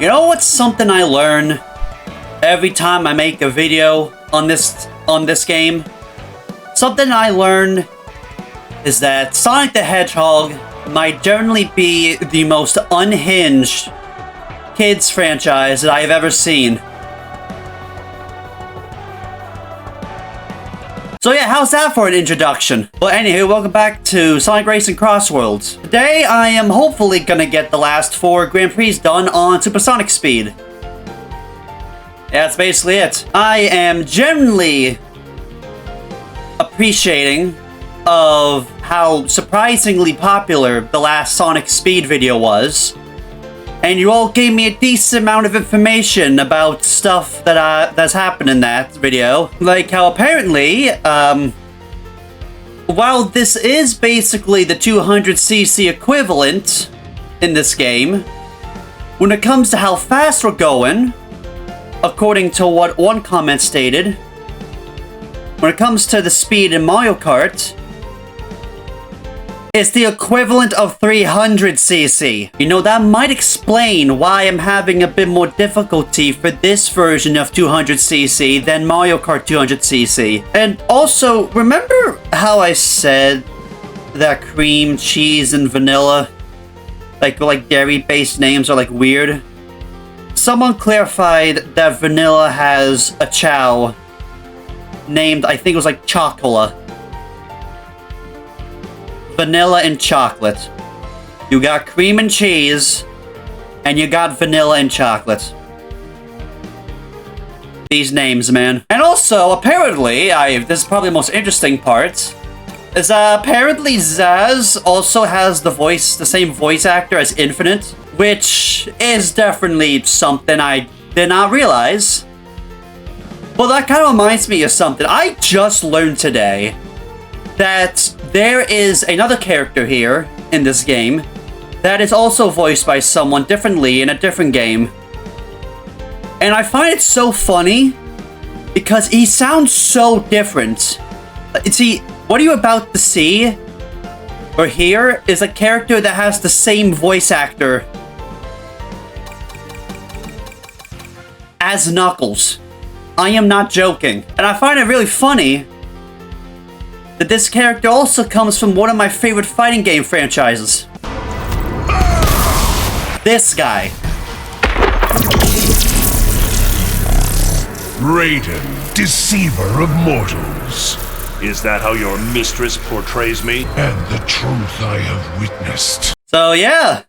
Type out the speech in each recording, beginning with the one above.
You know what's something I learn every time I make a video on this game? Something I learn is that Sonic the Hedgehog might generally be the most unhinged kids franchise that I have ever seen. So yeah, how's that for an introduction? But anywho, welcome back to Sonic Racing Crossworld. Today, I am hopefully gonna get the last 4 Grand Prix done on Supersonic Speed. Yeah, that's basically it. I am generally appreciating of how surprisingly popular the last Sonic Speed video was. And you all gave me a decent amount of information about stuff that that's happened in that video. Like how apparently, while this is basically the 200cc equivalent in this game, when it comes to how fast we're going, according to what one comment stated, when it comes to the speed in Mario Kart, it's the equivalent of 300cc. You know, that might explain why I'm having a bit more difficulty for this version of 200cc than Mario Kart 200cc. And also, remember how I said that cream, cheese, and vanilla, like dairy-based names are like weird? Someone clarified that vanilla has a chow named, I think it was like Chocola. Vanilla and chocolate. You got cream and cheese, and you got vanilla and chocolate. These names, man. And also, apparently, this is probably the most interesting part, is apparently Zazz also has the same voice actor as Infinite, which is definitely something I did not realize. Well, that kind of reminds me of something I just learned today, that there is another character here in this game that is also voiced by someone differently in a different game. And I find it so funny because he sounds so different. See, what you're about to see or hear is a character that has the same voice actor as Knuckles. I am not joking. And I find it really funny that this character also comes from one of my favorite fighting game franchises. This guy. Raiden, deceiver of mortals. Is that how your mistress portrays me? And the truth I have witnessed. So yeah.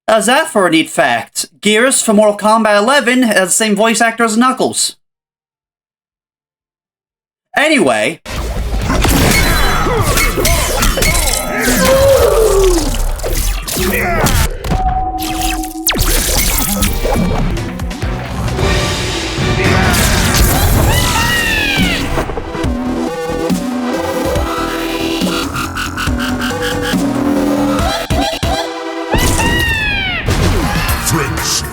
How's that for a neat fact? Gears from Mortal Kombat 11 has the same voice actor as Knuckles. Anyway. Friendship.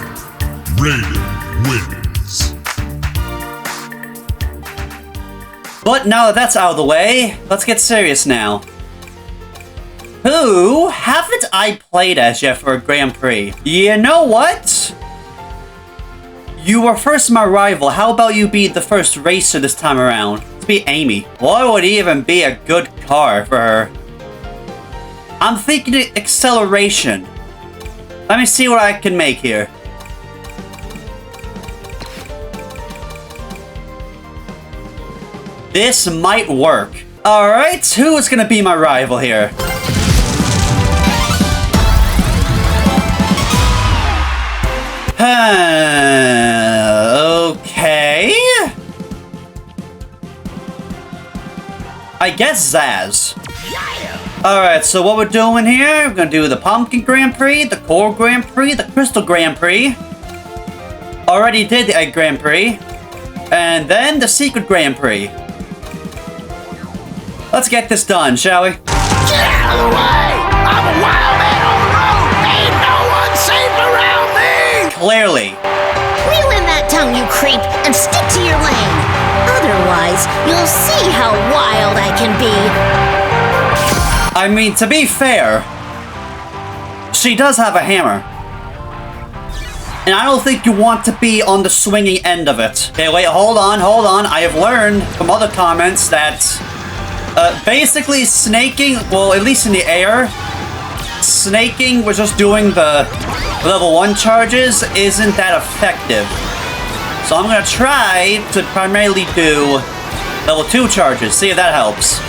Raiden wins. But now that that's out of the way, let's get serious now. Who haven't I played as yet for a Grand Prix? You know what? You were first my rival. How about you be the first racer this time around? Let's be Amy. What would even be a good car for her? I'm thinking acceleration. Let me see what I can make here. This might work. Alright, who is gonna be my rival here? Okay. I guess Zazz. Alright, so what we're doing here, we're gonna do the Pumpkin Grand Prix, the Core Grand Prix, the Crystal Grand Prix. Already did the Egg Grand Prix. And then the Secret Grand Prix. Let's get this done, shall we? Get out of the way! I'm a wild man on the road! Ain't no one safe around me! Clearly. Reel in that tongue, you creep, and stick to your lane. Otherwise, you'll see how wild I can be. I mean, to be fair, she does have a hammer. And I don't think you want to be on the swinging end of it. Okay, wait, hold on. I have learned from other comments that basically snaking, well, at least in the air, snaking with just doing the level 1 charges isn't that effective. So I'm gonna try to primarily do level 2 charges, see if that helps.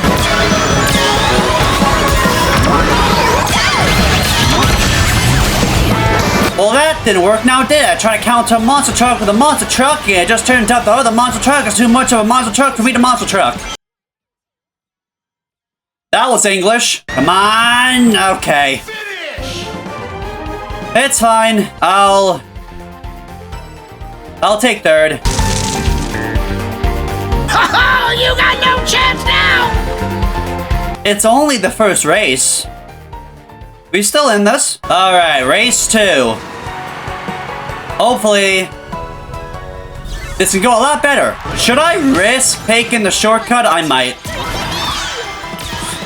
Well, that didn't work now, did it? I tried to counter a monster truck with a monster truck, and it just turns out the other monster truck is too much of a monster truck for me to monster truck. That was English. Come on. Okay. It's fine. I'll take third. Oh, you got no chance now! It's only the first race. We still in this. Alright, race 2. Hopefully, this can go a lot better. Should I risk taking the shortcut? I might.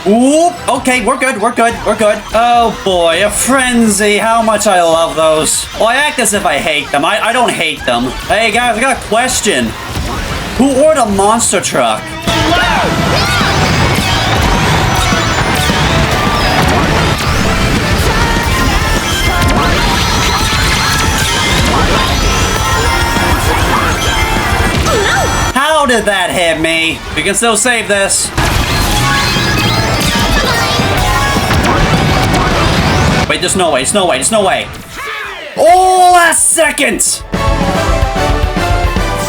Oop, okay, we're good. Oh boy, a frenzy. How much I love those. Well, I act as if I hate them. I don't hate them. Hey guys, I got a question. Who ordered a monster truck? How did that hit me? We can still save this. Wait, there's no way. Oh, last second!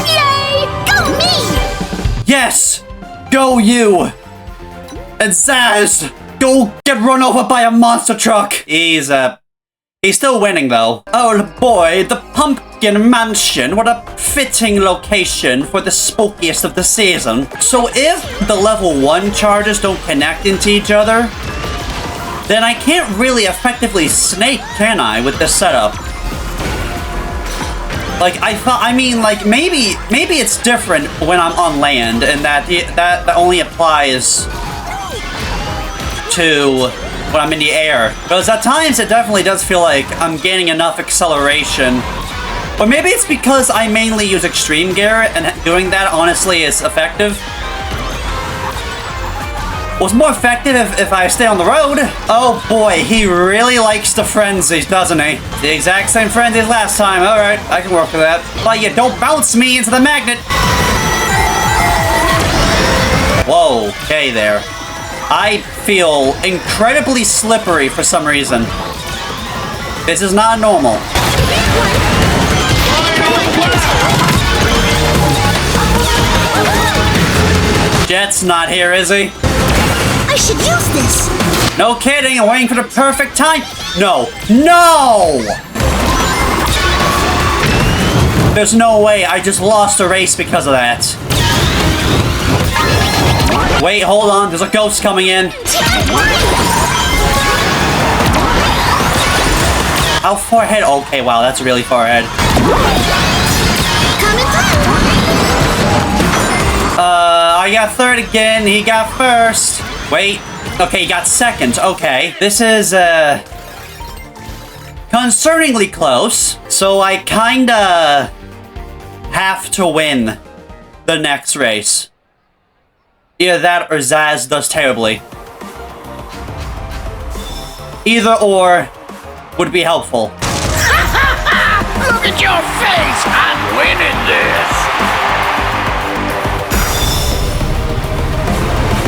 Yay! Go me! Yes! Go you! And Zazz, go get run over by a monster truck! He's still winning though. Oh boy, the Pumpkin Mansion. What a fitting location for the spookiest of the season. So if the level 1 charges don't connect into each other, then I can't really effectively snake, can I, with this setup? Like, maybe it's different when I'm on land, and that only applies to when I'm in the air. Because at times it definitely does feel like I'm gaining enough acceleration. Or maybe it's because I mainly use extreme gear, and doing that honestly is effective. Well, it's more effective if I stay on the road. Oh boy, he really likes the frenzies, doesn't he? The exact same frenzies last time. Alright, I can work with that. But you don't bounce me into the magnet. Whoa, okay there. I feel incredibly slippery for some reason. This is not normal. Jet's not here, is he? I should use this. No kidding, I'm waiting for the perfect time. No. No! There's no way I just lost a race because of that. Wait, hold on, there's a ghost coming in. How far ahead? Okay, wow, that's really far ahead. Coming through. I got third again, he got first. Wait, okay, he got second, okay. This is, concerningly close, so I kinda have to win the next race. Either that or Zazz does terribly. Either or would be helpful. Look at your face! I'm winning this!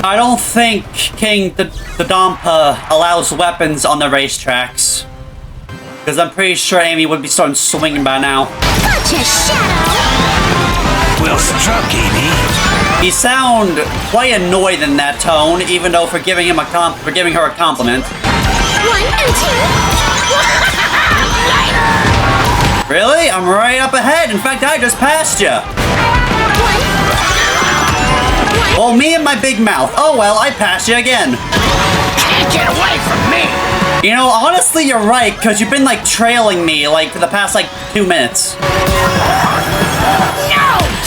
I don't think King the Dampa allows weapons on the racetracks. Because I'm pretty sure Amy would be starting swinging by now. Gotcha, Shadow! Well struck, Amy. He sound quite annoyed in that tone, even though for giving her a compliment. 1 and 2. Really? I'm right up ahead. In fact, I just passed you. 1. Well, me and my big mouth. Oh well, I passed you again. Can't get away from me! You know, honestly, you're right, because you've been, like, trailing me, like, for the past, like, 2 minutes. No!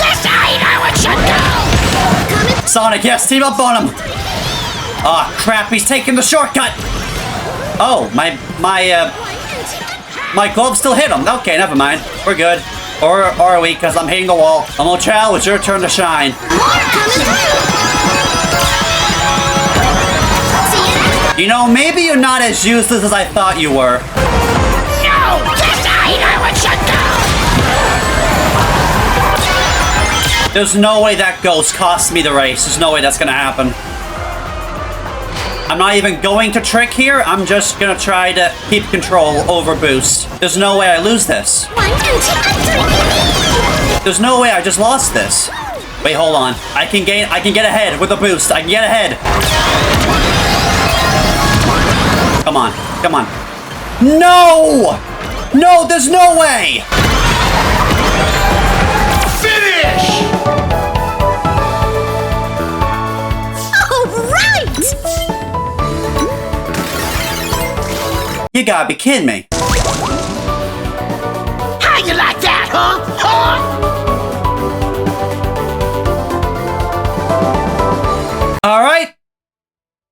This ain't how it should go! Sonic, yes, team up on him! Aw, crap, he's taking the shortcut! Oh, my My glove still hit him. Okay, never mind. We're good. Or are we? Because I'm hitting a wall. Chow, it's your turn to shine. You know, maybe you're not as useless as I thought you were. No! This ain't how it should go! There's no way that ghost cost me the race. There's no way that's gonna happen. I'm not even going to trick here. I'm just gonna try to keep control over boost. There's no way I lose this. 1, 2, 3. There's no way I just lost this. Wait, hold on. I can get ahead with a boost. I can get ahead. Come on. Come on. No! No, there's no way! Finish! All right! You gotta be kidding me. How you like that, huh? Huh? All right.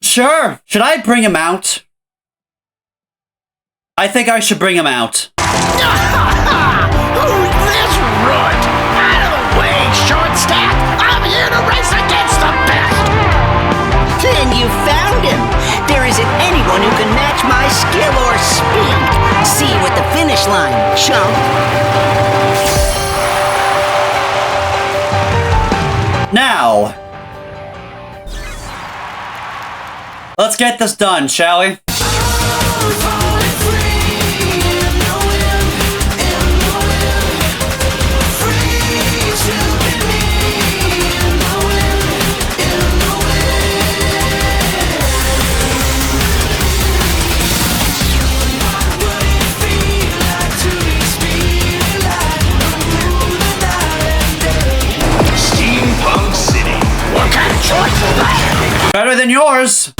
Sure. Should I bring him out? I think I should bring him out. Who's this runt? Out of the way, short stack! I'm here to race against the best! Then you found him. There isn't anyone who can match my skill or speed. See you at the finish line, chump. Now, let's get this done, shall we? Steampunk City. What kind of choice is that? Better than yours.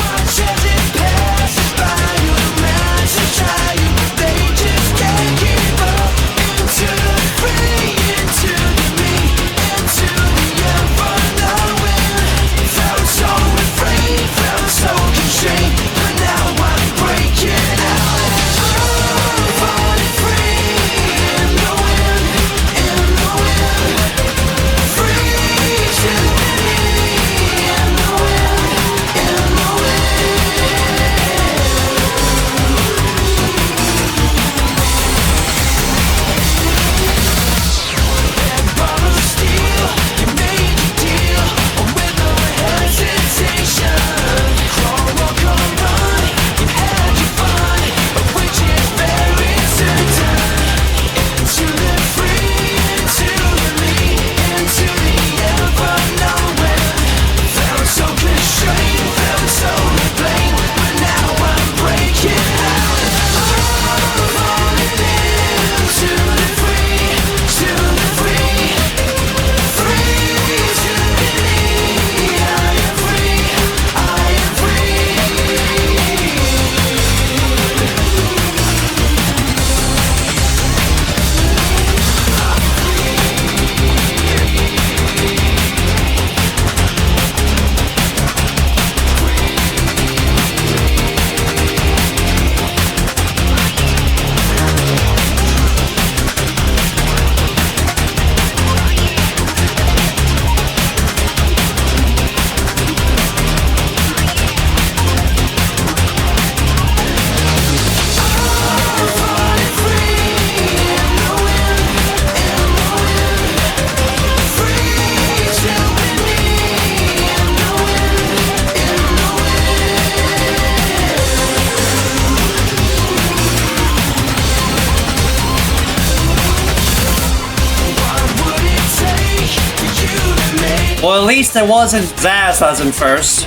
Well, at least it wasn't Zazz that was in first.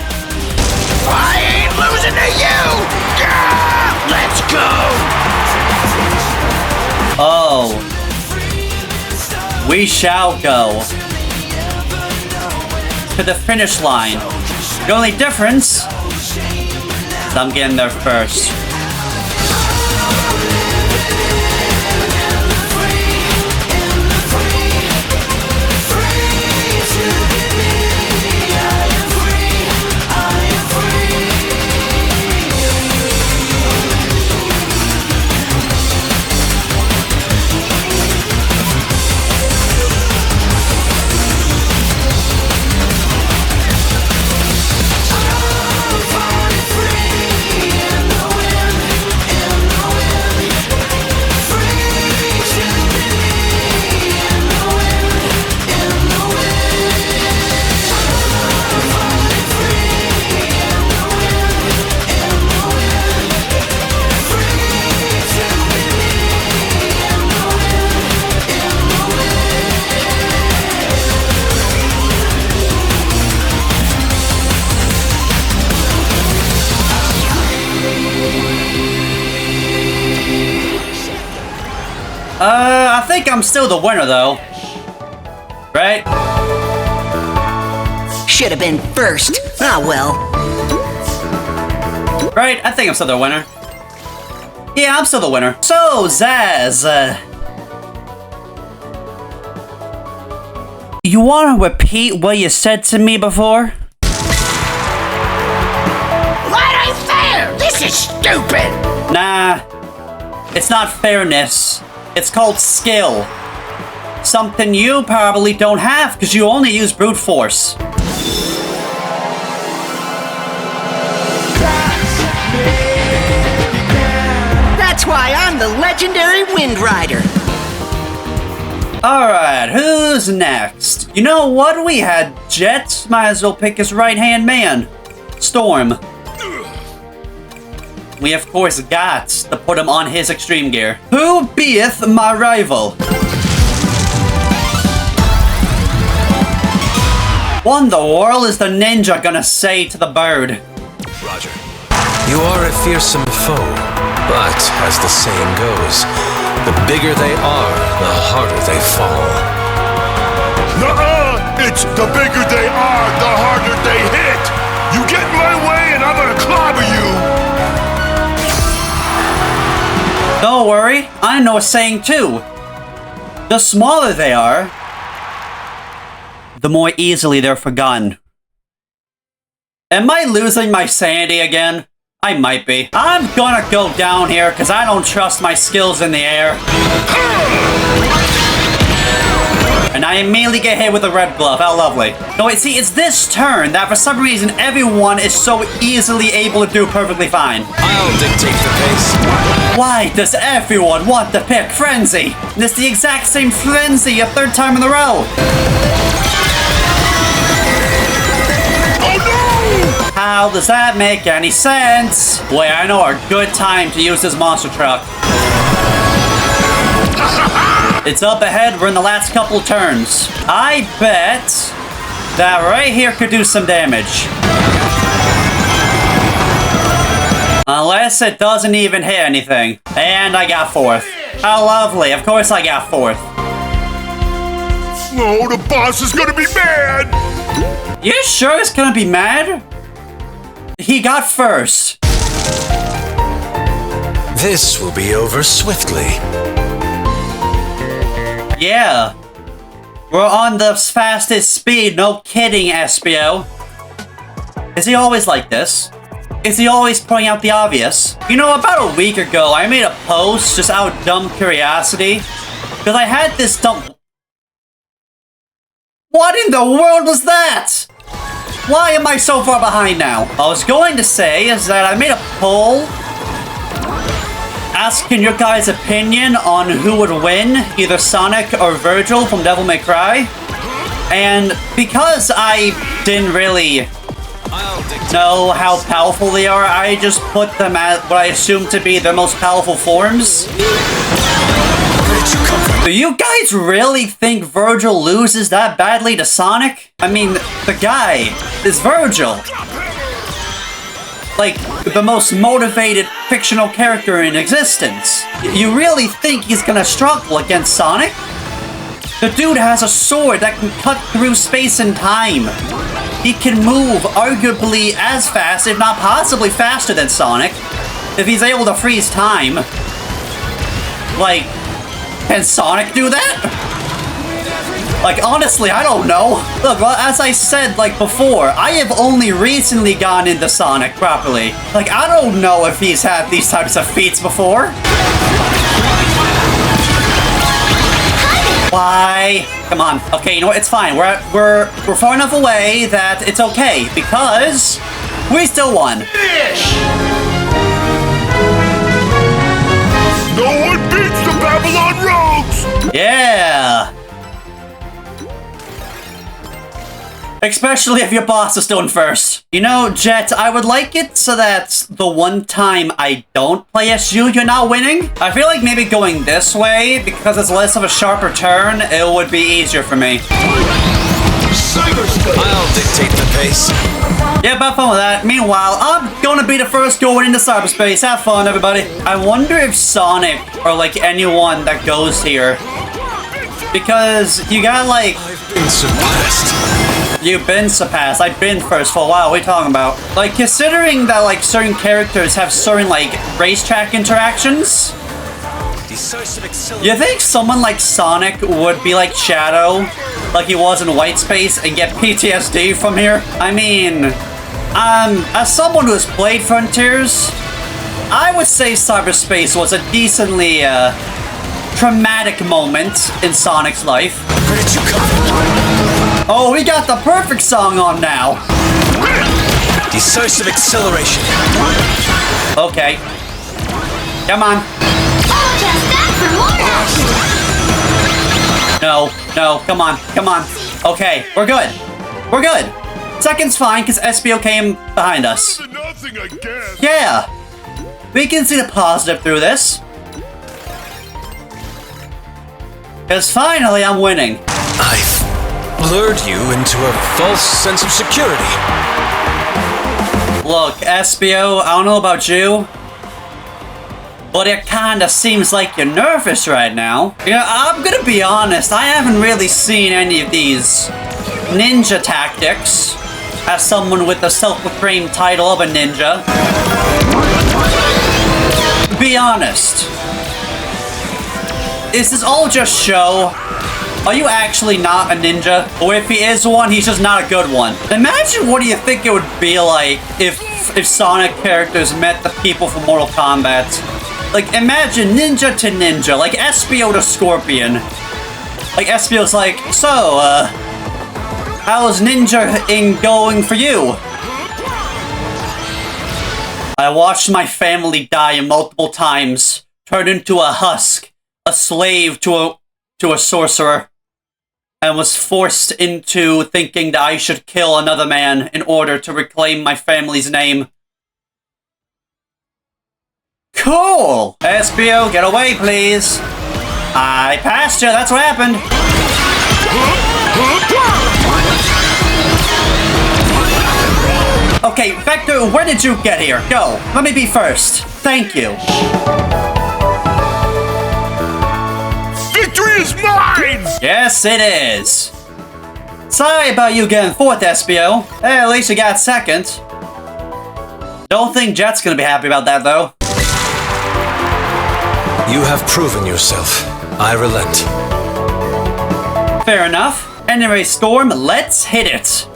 I ain't losing to you! Gah! Let's go! Oh. We shall go to the finish line. The only difference is I'm getting there first. think I'm still the winner, though. Right? Should have been first. Ah, well. Right? I think I'm still the winner. Yeah, I'm still the winner. So, Zazz, you want to repeat what you said to me before? That ain't fair! This is stupid! Nah, it's not fairness. It's called skill. Something you probably don't have because you only use brute force. That's why I'm the legendary Wind Rider. Alright, who's next? You know what? We had Jet. Might as well pick his right-hand man. Storm. We of course got to put him on his extreme gear. Who beeth my rival? What in the world is the ninja gonna say to the bird? Roger. You are a fearsome foe, but as the saying goes, the bigger they are, the harder they fall. Nuh-uh! It's the bigger they are, the harder they hit! You get in my way and I'm gonna clobber you! Don't worry, I know a saying too. The smaller they are, the more easily they're forgotten. Am I losing my sanity again? I might be. I'm gonna go down here because I don't trust my skills in the air. And I immediately get hit with a red glove. How lovely. No, wait, see, it's this turn that for some reason everyone is so easily able to do perfectly fine. I'll dictate the pace. Why does everyone want to pick Frenzy? And it's the exact same Frenzy a third time in a row. How does that make any sense? Boy, I know a good time to use this monster truck. It's up ahead, we're in the last couple turns. I bet that right here could do some damage. Unless it doesn't even hit anything. And I got fourth. How lovely, of course I got fourth. No, the boss is gonna be mad! You sure he's gonna be mad? He got first. This will be over swiftly. Yeah. We're on the fastest speed, no kidding, Espio. Is he always like this? Is he always pointing out the obvious? You know, about a week ago, I made a post just out of dumb curiosity. Because I had this dumb... What in the world was that? Why am I so far behind now? I was going to say is that I made a poll asking your guys' opinion on who would win, either Sonic or Virgil from Devil May Cry. And because I didn't really know how powerful they are, I just put them at what I assume to be their most powerful forms. Do you guys really think Virgil loses that badly to Sonic? I mean, the guy is Virgil. Like, the most motivated fictional character in existence. You really think he's gonna struggle against Sonic? The dude has a sword that can cut through space and time. He can move arguably as fast, if not possibly faster than Sonic. If he's able to freeze time. Like, can Sonic do that? Like, honestly, I don't know. Look, well, as I said, like, before, I have only recently gone into Sonic properly. Like, I don't know if he's had these types of feats before. Why? Come on. Okay, you know what? It's fine. We're far enough away that it's okay, because we still won. No one beats the Babylon Rogues! Yeah! Especially if your boss is still in first. You know, Jet, I would like it so that the one time I don't play as you, you're not winning. I feel like maybe going this way, because it's less of a sharper turn, it would be easier for me. I'll dictate the pace. Yeah, have fun with that. Meanwhile, I'm gonna be the first going into cyberspace. Have fun, everybody. I wonder if Sonic, or like anyone that goes here, Because you got like... I've been surpassed. You've been surpassed. I've been first for a while. What are you talking about? Like, considering that, like, certain characters have certain, like, racetrack interactions, you think someone like Sonic would be like Shadow, like he was in White Space, and get PTSD from here? I mean, as someone who has played Frontiers, I would say cyberspace was a decently, traumatic moment in Sonic's life. Where did you come from? Oh, we got the perfect song on now. Decisive acceleration. Okay. Come on. Oh, just that for more action! No, come on. Okay, we're good. We're good. Second's fine, because Espio came behind us. Nothing, I guess. Yeah. We can see the positive through this. Because finally, I'm winning. I've lured you into a false sense of security. Look, Espio, I don't know about you, but it kinda seems like you're nervous right now. You know, I'm gonna be honest, I haven't really seen any of these ninja tactics as someone with the self-proclaimed title of a ninja. Be honest. Is this all just show? Are you actually not a ninja? Or if he is one, he's just not a good one. Imagine what do you think it would be like if Sonic characters met the people from Mortal Kombat. Like, imagine ninja to ninja, like Espio to Scorpion. Like, Espio's like, so, how's ninja-ing going for you? I watched my family die multiple times, turn into a husk, a slave to a sorcerer, and was forced into thinking that I should kill another man in order to reclaim my family's name. Cool! Espio, get away, please. I passed you, that's what happened. Okay, Vector, where did you get here? Go, let me be first. Thank you. Victory is mine! Yes, it is. Sorry about you getting fourth, Espio. Hey, at least you got second. Don't think Jet's gonna be happy about that, though. You have proven yourself. I relent. Fair enough. Anyway, Storm, let's hit it.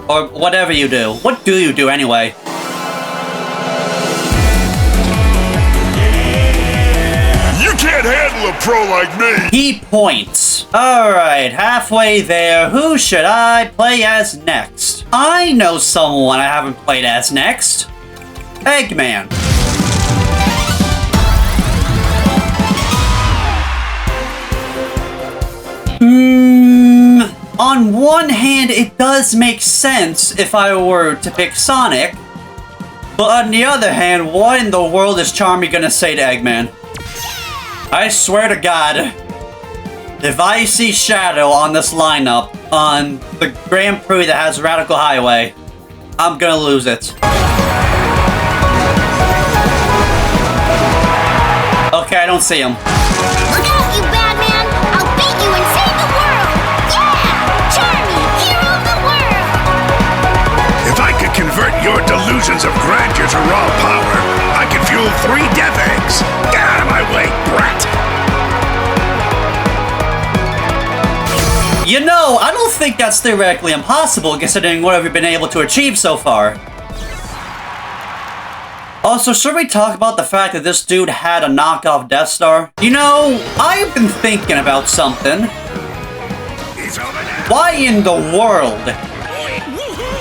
Or whatever you do. What do you do anyway? You can't handle a pro like me! He points. Alright, halfway there. Who should I play as next? I know someone I haven't played as next. Eggman. On one hand, it does make sense if I were to pick Sonic. But on the other hand, what in the world is Charmy gonna say to Eggman? I swear to God, if I see Shadow on this lineup on the Grand Prix that has Radical Highway, I'm gonna lose it. Okay, I don't see him. Look out, you bad man! I'll beat you and save the world! Yeah! Charmy, hero of the world! If I could convert your delusions of grandeur to raw power, I could fuel 3 death eggs. Get out of my way, brat! You know, I don't think that's theoretically impossible considering what we've been able to achieve so far. Also, should we talk about the fact that this dude had a knockoff Death Star? You know, I've been thinking about something. Why in the world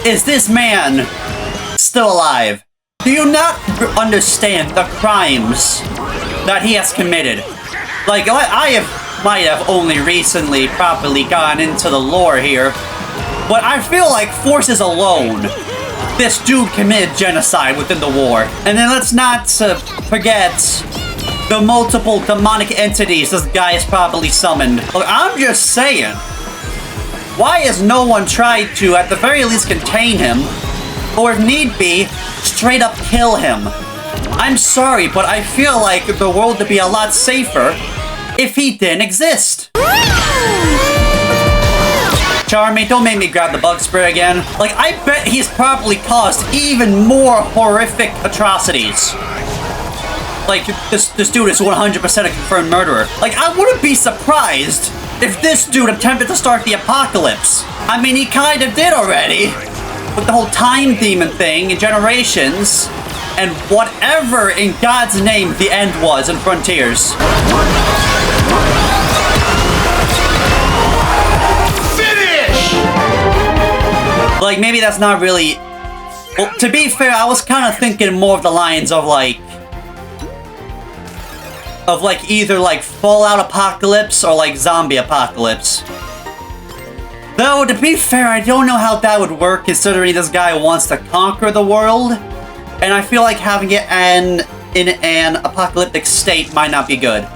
is this man still alive? Do you not understand the crimes that he has committed? Like, might have only recently properly gotten into the lore here, but I feel like Forces alone, this dude committed genocide within the war. And then let's not forget the multiple demonic entities this guy has probably summoned. Look, I'm just saying, why has no one tried to, at the very least, contain him, or if need be, straight up kill him? I'm sorry, but I feel like the world would be a lot safer if he didn't exist. Charmy, don't make me grab the bug spray again. Like, I bet he's probably caused even more horrific atrocities. Like, this dude is 100% a confirmed murderer. Like, I wouldn't be surprised if this dude attempted to start the apocalypse. I mean, he kind of did already. With the whole time demon thing and generations. And whatever in God's name the end was in Frontiers. Like, maybe that's not really... Well, to be fair, I was kind of thinking more of the lines of, like... either, like, Fallout Apocalypse or, like, Zombie Apocalypse. Though, to be fair, I don't know how that would work, considering this guy wants to conquer the world. And I feel like having it in an apocalyptic state might not be good.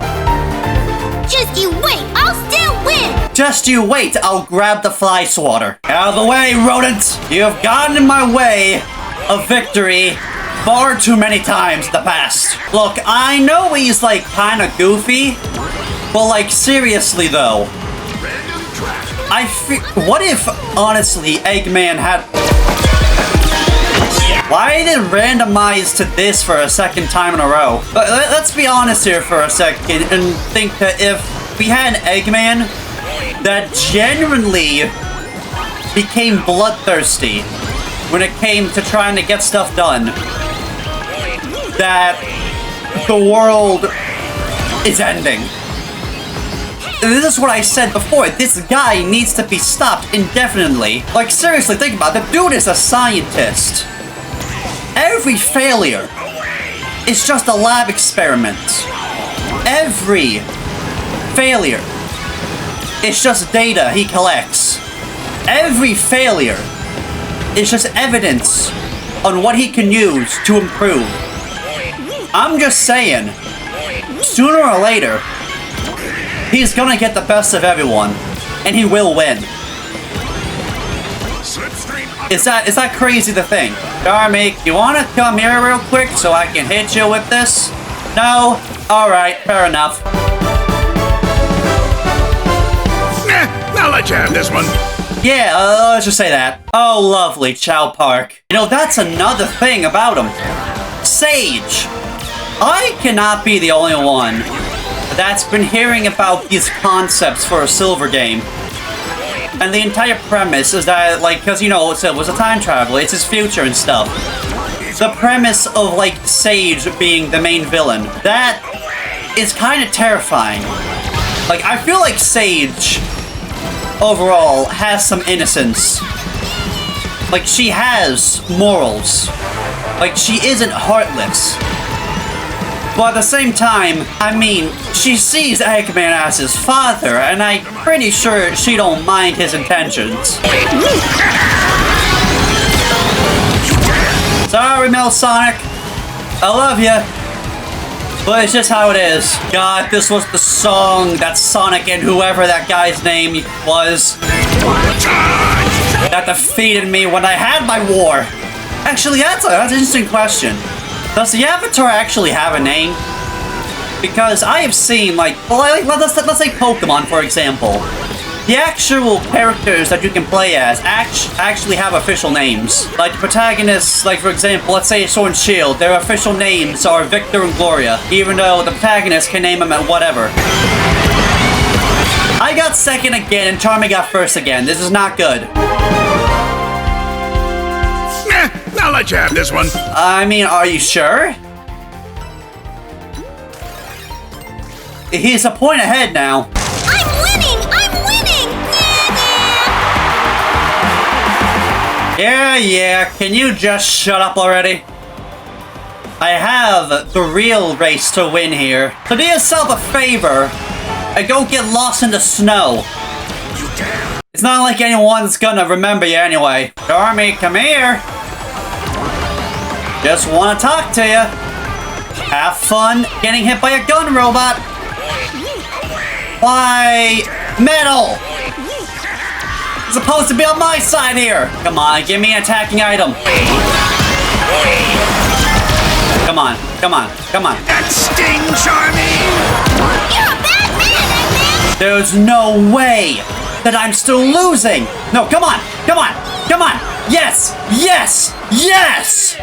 Just you wait, I'll still win! Just you wait, I'll grab the fly swatter. Out of the way, rodent! You have gotten in my way of victory far too many times in the past. Look, I know he's like kinda goofy, but like seriously though, what if honestly Eggman had... Why did it randomize to this for a second time in a row? Let's be honest here for a second and think that if we had an Eggman that genuinely became bloodthirsty when it came to trying to get stuff done, that the world is ending. This is what I said before. This guy needs to be stopped indefinitely. Like, seriously, think about it. The dude is a scientist. Every failure is just a lab experiment. Every failure is just data he collects. Every failure is just evidence on what he can use to improve. I'm just saying, sooner or later, he's gonna get the best of everyone, and he will win. Is that crazy to think? Charmy, you wanna come here real quick so I can hit you with this? No? Alright, fair enough. I'll let you have this one. Yeah, let's just say that. Oh, lovely, Chow Park. You know, that's another thing about him. Sage. I cannot be the only one that's been hearing about these concepts for a silver game. And the entire premise is that, like, because, you know, it was a time traveler, it's his future and stuff. The premise of, like, Sage being the main villain, that is kind of terrifying. Like, I feel like Sage, overall, has some innocence. Like, she has morals. Like, she isn't heartless. But at the same time, I mean, she sees Eggman as his father, and I'm pretty sure she don't mind his intentions. Sorry, Mel Sonic. I love you. But it's just how it is. God, this was the song that Sonic and whoever that guy's name was that defeated me when I had my war. Actually, that's an interesting question. Does the Avatar actually have a name? Because I have seen, like, let's say Pokemon, for example. The actual characters that you can play as actually have official names. Like, protagonists, like, for example, let's say Sword and Shield, their official names are Victor and Gloria, even though the protagonist can name them at whatever. I got second again, and Charmy got first again. This is not good. I'll let you have this one. I mean, are you sure? He's a point ahead now. I'm winning! I'm winning! Yeah, can you just shut up already? I have the real race to win here. So do yourself a favor and go get lost in the snow. It's not like anyone's gonna remember you anyway. Charmy, come here. Just want to talk to you. Have fun getting hit by a gun robot. Why, metal! It's supposed to be on my side here. Come on, give me an attacking item. Come on. That sting, Charmy! You're a bad man, Eggman! There's no way that I'm still losing. No, come on, come on, come on. Yes, yes, yes!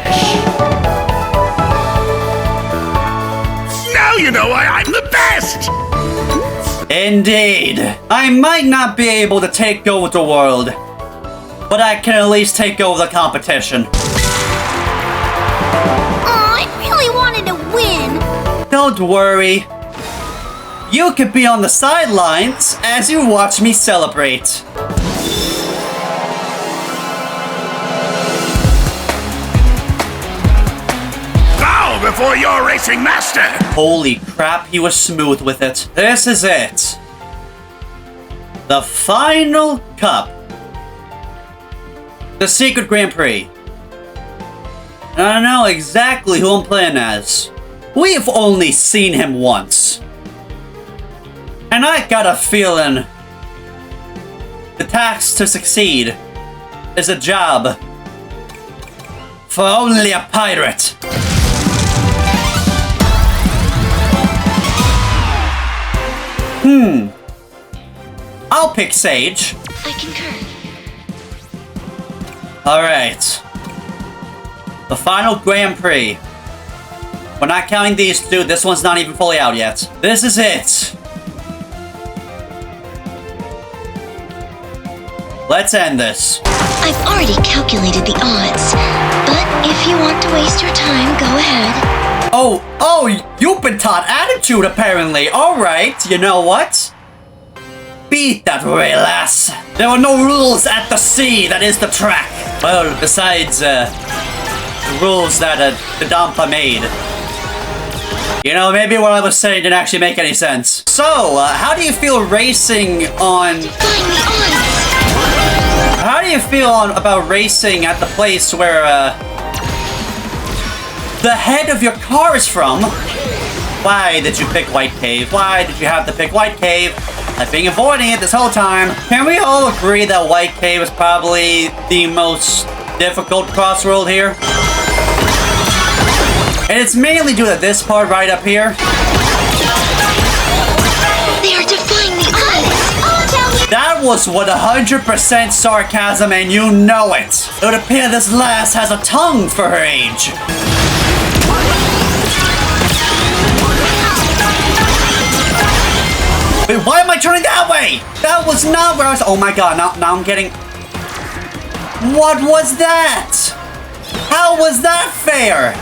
Now you know why I'm the best! Indeed. I might not be able to take over the world, but I can at least take over the competition. Oh, I really wanted to win. Don't worry. You could be on the sidelines as you watch me celebrate. Bow before your racing master! Holy crap, he was smooth with it. This is it. The final cup. The Secret Grand Prix. I don't know exactly who I'm playing as. We've only seen him once. And I got a feeling the task to succeed is a job for only a pirate. I'll pick Sage. I concur. Alright. The final Grand Prix. We're not counting these two. This one's not even fully out yet. This is it. Let's end this. I've already calculated the odds, but if you want to waste your time, go ahead. Oh, you've been taught attitude apparently. Alright, you know what? Beat that way, lass. There are no rules at the sea, that is the track. Well, besides, the rules that the Dampa made. You know, maybe what I was saying didn't actually make any sense. So, how do you feel racing on... How do you feel about racing at the place where, the head of your car is from? Why did you pick White Cave? Why did you have to pick White Cave? I've been avoiding it this whole time. Can we all agree that White Cave is probably the most difficult Crossworld here? And it's mainly due to this part right up here. They are defying the odds. That was 100% sarcasm, and you know it. It would appear this lass has a tongue for her age. Wait, why am I turning that way? That was not where I was. Oh my god, now I'm getting... What was that? How was that fair?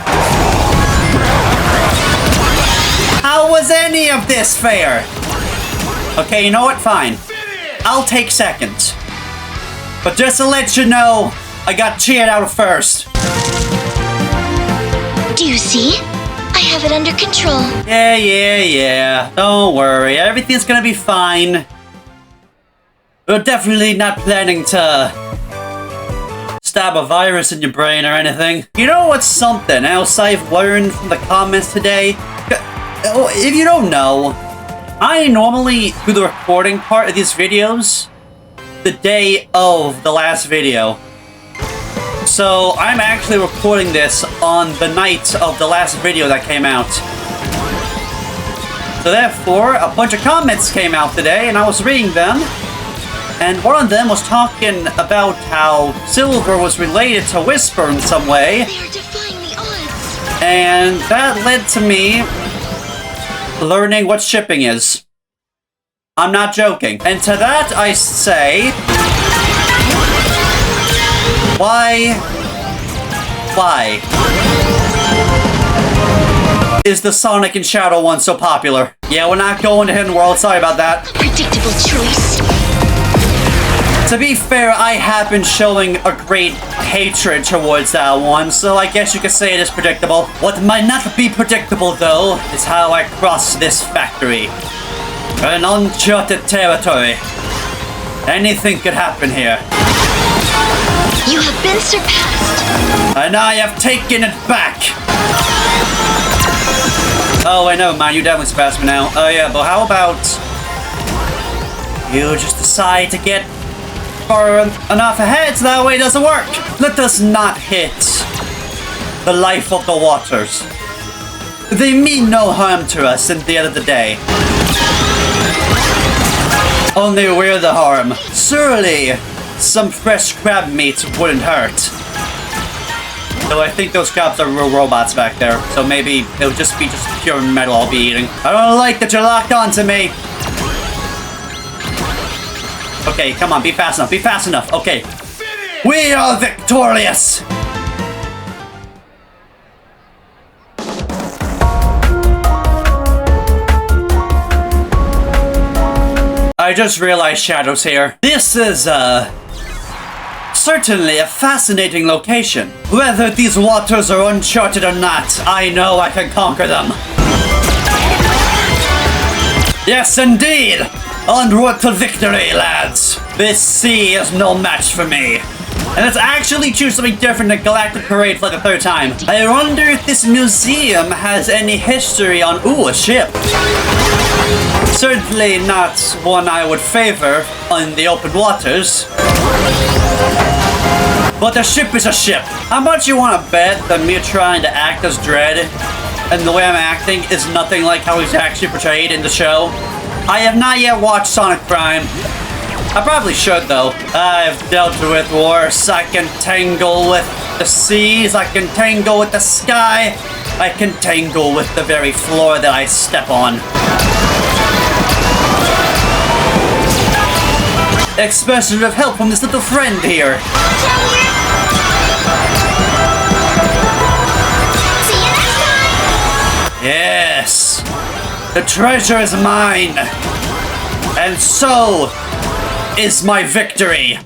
How was any of this fair? Okay, you know what? Fine. I'll take second. But just to let you know, I got cheered out first. Do you see? I have it under control. Yeah. Don't worry. Everything's gonna be fine. We're definitely not planning to stab a virus in your brain or anything. You know what's something else I've learned from the comments today? If you don't know, I normally do the recording part of these videos the day of the last video. So I'm actually recording this on the night of the last video that came out. So therefore, a bunch of comments came out today and I was reading them. And one of them was talking about how Silver was related to Whisper in some way. They are defying the odds. And that led to me learning what shipping is. I'm not joking. And to that I say... Why is the Sonic and Shadow one so popular? Yeah, we're not going to Hidden World, sorry about that. Predictable choice. To be fair, I have been showing a great hatred towards that one, so I guess you could say it is predictable. What might not be predictable, though, is how I cross this factory. An uncharted territory. Anything could happen here. You have been surpassed. And I have taken it back! Oh, wait, never mind, you definitely surpassed me now. Oh yeah, but how about... you just decide to get far enough ahead so that way it doesn't work. Let us not hit the life of the waters. They mean no harm to us at the end of the day. only we're the harm. Surely, some fresh crab meat wouldn't hurt. Though I think those crabs are real robots back there, so maybe it'll just be pure metal I'll be eating. I don't like that you're locked onto me. Okay, come on, be fast enough, be fast enough. Okay. We are victorious! I just realized Shadow's here. This is, certainly a fascinating location. Whether these waters are uncharted or not, I know I can conquer them. Yes, indeed! Onward to victory, lads! This sea is no match for me. And let's actually choose something different than Galactic Parade for the third time. I wonder if this museum has any history on, ooh, a ship. Certainly not one I would favor on the open waters. But a ship is a ship. How much you want to bet that me trying to act as Dread and the way I'm acting is nothing like how he's actually portrayed in the show? I have not yet watched Sonic Prime. I probably should, though. I've dealt with worse. I can tangle with the seas. I can tangle with the sky. I can tangle with the very floor that I step on. Especially with help from this little friend here. See you next time! Yes! The treasure is mine! And so is my victory!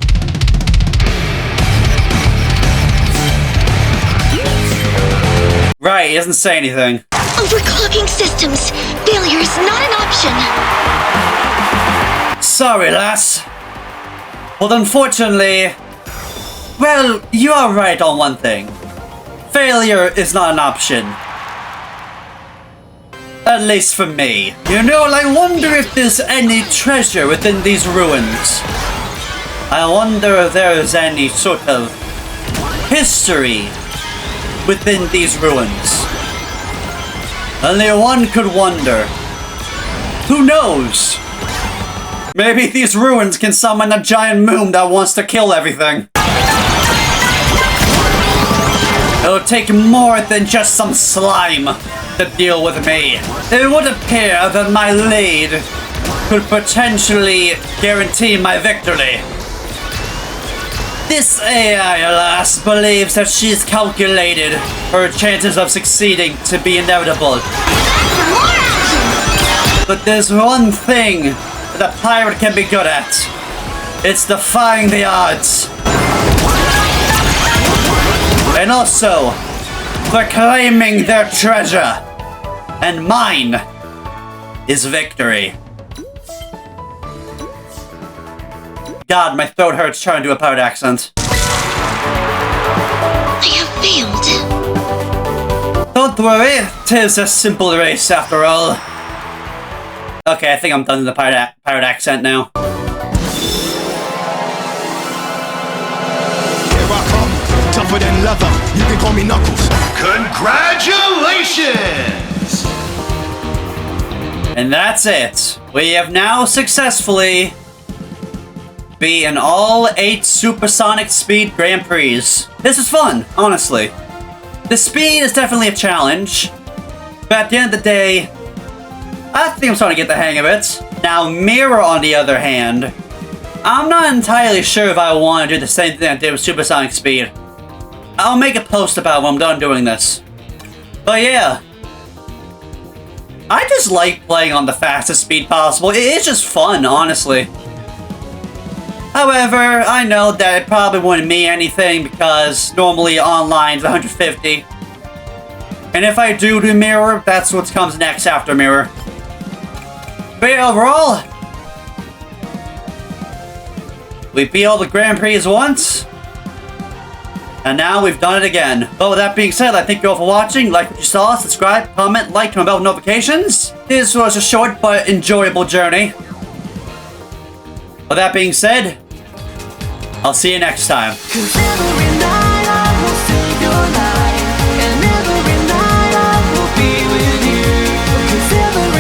Right, he doesn't say anything. Overclocking systems. Failure is not an option. Sorry, lass. Well, unfortunately... Well, you are right on one thing. Failure is not an option. At least for me. You know, I wonder if there's any treasure within these ruins. I wonder if there is any sort of history within these ruins. Only one could wonder. Who knows? Maybe these ruins can summon a giant moon that wants to kill everything. It'll take more than just some slime to deal with me. It would appear that my lead could potentially guarantee my victory. This AI, alas, believes that she's calculated her chances of succeeding to be inevitable. But there's one thing that a pirate can be good at. It's defying the odds. And also, reclaiming their treasure. And mine is victory. God, my throat hurts trying to do a pirate accent. I have failed. Don't worry, 'tis a simple race after all. Okay, I think I'm done with the pirate accent now. Here I come, tougher than leather. You can call me Knuckles. Congratulations! And that's it. We have now successfully beaten all 8 supersonic speed Grand Prix. This is fun, honestly. The speed is definitely a challenge, but at the end of the day, I think I'm starting to get the hang of it. Now, Mirror, on the other hand, I'm not entirely sure if I want to do the same thing I did with supersonic speed. I'll make a post about it when I'm done doing this. But yeah, I just like playing on the fastest speed possible. It's just fun, honestly. However, I know that it probably wouldn't mean anything because normally online is 150. And if I do Mirror, that's what comes next after Mirror. But yeah, overall, we beat all the Grand Prix once, and now we've done it again. But with that being said, I thank you all for watching. Like what you saw, subscribe, comment, like, turn on bell notifications. This was a short but enjoyable journey. With that being said, I'll see you next time. And every night I will be with you. 'Cause every